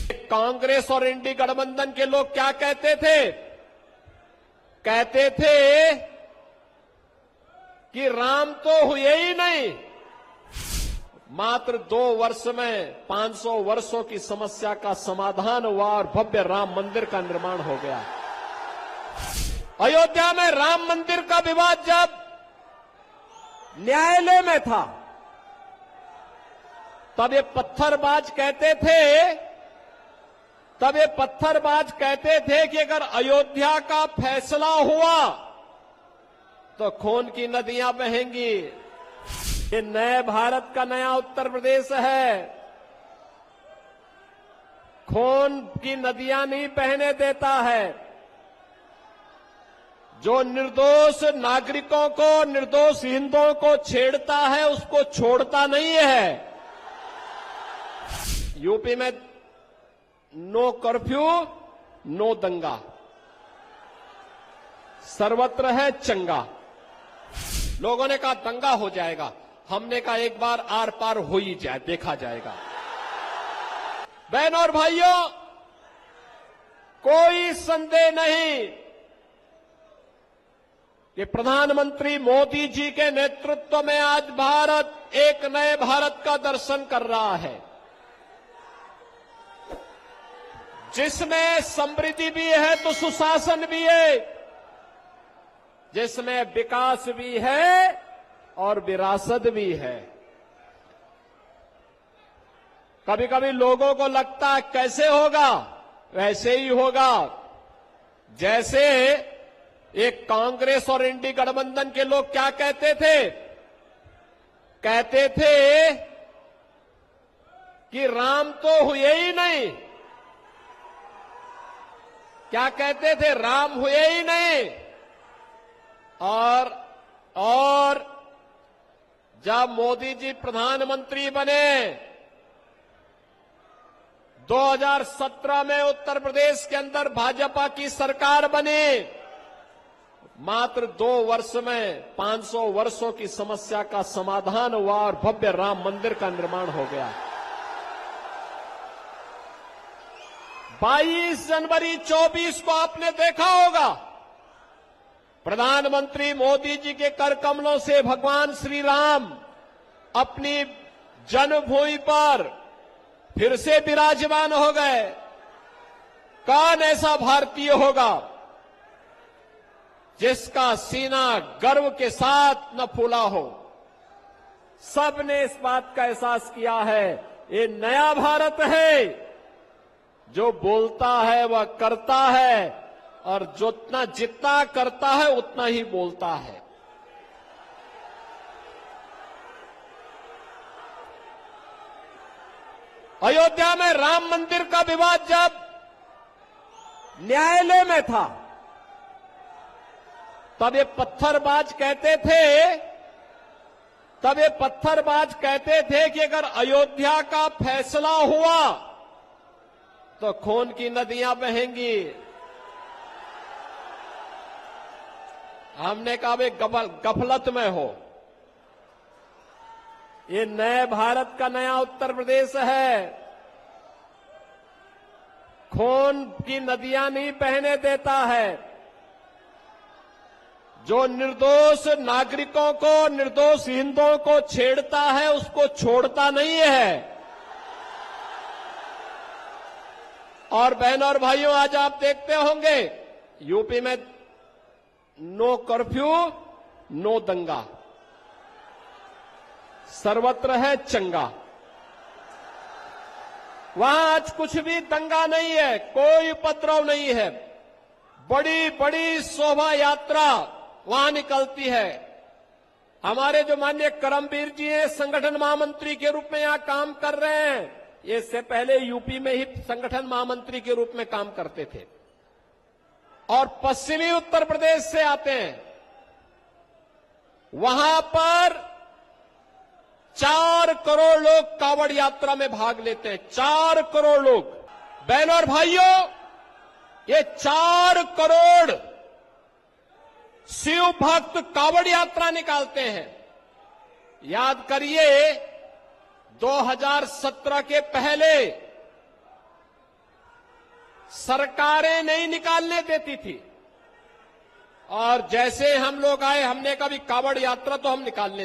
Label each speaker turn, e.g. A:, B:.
A: कांग्रेस और इंडी गठबंधन के लोग क्या कहते थे? कहते थे कि राम तो हुए ही नहीं, मात्र 2 वर्ष में 500 वर्षों की समस्या का समाधान हुआ और भव्य राम मंदिर का निर्माण हो गया। अयोध्या में राम मंदिर का विवाद जब न्यायालय में था, तब ये पत्थरबाज कहते थे कि अगर अयोध्या का फैसला हुआ तो खून की नदियां बहेंगी। ये नए भारत का नया उत्तर प्रदेश है, खून की नदियां नहीं बहने देता है। जो निर्दोष नागरिकों को, निर्दोष हिंदुओं को छेड़ता है, उसको छोड़ता नहीं है। यूपी में नो कर्फ्यू, नो दंगा, सर्वत्र है चंगा। लोगों ने कहा दंगा हो जाएगा, हमने कहा एक बार आर पार हो ही जाए, देखा जाएगा। बहनों और भाइयों, कोई संदेह नहीं कि प्रधानमंत्री मोदी जी के नेतृत्व में आज भारत एक नए भारत का दर्शन कर रहा है, जिसमें समृद्धि भी है तो सुशासन भी है, जिसमें विकास भी है और विरासत भी है। कभी कभी लोगों को लगता है कैसे होगा, वैसे ही होगा जैसे एक कांग्रेस और इंडी गठबंधन के लोग क्या कहते थे? कहते थे कि राम तो हुए ही नहीं। क्या कहते थे? राम हुए ही नहीं। और जब मोदी जी प्रधानमंत्री बने 2017 में उत्तर प्रदेश के अंदर भाजपा की सरकार बनी, मात्र 2 वर्ष में 500 वर्षों की समस्या का समाधान हुआ और भव्य राम मंदिर का निर्माण हो गया। 22 जनवरी 24 को आपने देखा होगा, प्रधानमंत्री मोदी जी के कर कमलों से भगवान श्री राम अपनी जन्मभूमि पर फिर से विराजमान हो गए। कौन ऐसा भारतीय होगा जिसका सीना गर्व के साथ न फूला हो? सबने इस बात का एहसास किया है, ये नया भारत है, जो बोलता है वह करता है, और जितना करता है उतना ही बोलता है। अयोध्या में राम मंदिर का विवाद जब न्यायालय में था, तब ये पत्थरबाज कहते थे कि अगर अयोध्या का फैसला हुआ तो खून की नदियां बहेंगी। हमने कहा वे गफलत में हो, ये नए भारत का नया उत्तर प्रदेश है, खून की नदियां नहीं बहने देता है। जो निर्दोष नागरिकों को, निर्दोष हिंदुओं को छेड़ता है, उसको छोड़ता नहीं है। और बहनों और भाइयों, आज आप देखते होंगे यूपी में नो कर्फ्यू, नो दंगा, सर्वत्र है चंगा। वहां आज कुछ भी दंगा नहीं है, कोई उपद्रव नहीं है। बड़ी बड़ी शोभा यात्रा वहां निकलती है। हमारे जो माननीय करमवीर जी हैं, संगठन महामंत्री के रूप में यहां काम कर रहे हैं, ये इससे पहले यूपी में ही संगठन महामंत्री के रूप में काम करते थे और पश्चिमी उत्तर प्रदेश से आते हैं। वहां पर 4 करोड़ लोग कांवड़ यात्रा में भाग लेते हैं। 4 करोड़ लोग। बहनों और भाइयों, ये 4 करोड़ शिव भक्त कांवड़ यात्रा निकालते हैं। याद करिए, 2017 के पहले सरकारें नहीं निकालने देती थी। और जैसे हम लोग आए, हमने कहा भी कावड़ यात्रा तो हम निकालने